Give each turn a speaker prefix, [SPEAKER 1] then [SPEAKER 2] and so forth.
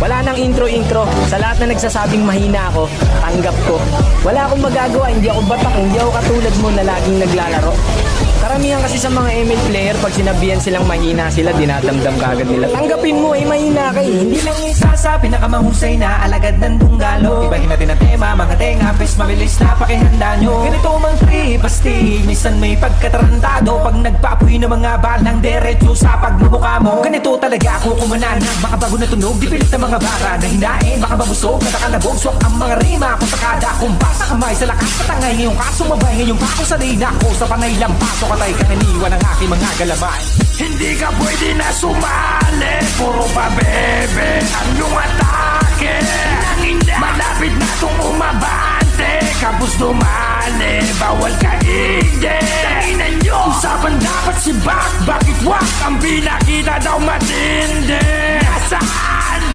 [SPEAKER 1] Wala nang intro-intro. Sa lahat na nagsasabing mahina ako, tanggap ko. Wala akong magagawa, hindi ako batak, hindi ako katulad mo na laging naglalaro. Karamihan kasi sa mga ML player, pag sinabihan silang mahina sila, dinadamdam kagad nila. Tanggapin mo, mahina ka eh. Hindi lang
[SPEAKER 2] Isa sa pinakamahusay na alagad ng tunggalo. Ibahin natin ang tema, mga tenga, pes mabilis na pakihanda nyo. Ganito mang trip, pasti, minsan may pagkatarantado. Pag nagpapoy ng mga balang derecho sa pagmumukha mo. Ganito talaga ako kumanan ng mga bago na tunog. Di pilit ng mga bara na hinain, baka mabusog, natakalabog. Swak ang mga rima, kung sakada, kumpas sa kamay sa lakas patangay. Ngayong kasumabay, ngayong pako sa na ko sa panay lang pasok. Patay ka naniwan ng aking mga galaman. Hindi ka pwede na sumali, puro pa bebe ang iyong atake. Malapit na itong umabante, kapos dumali, bawal ka hindi. Tanginan nyo, usapan dapat si Bak, bakit wak ang pinakita daw matindi. Nasaan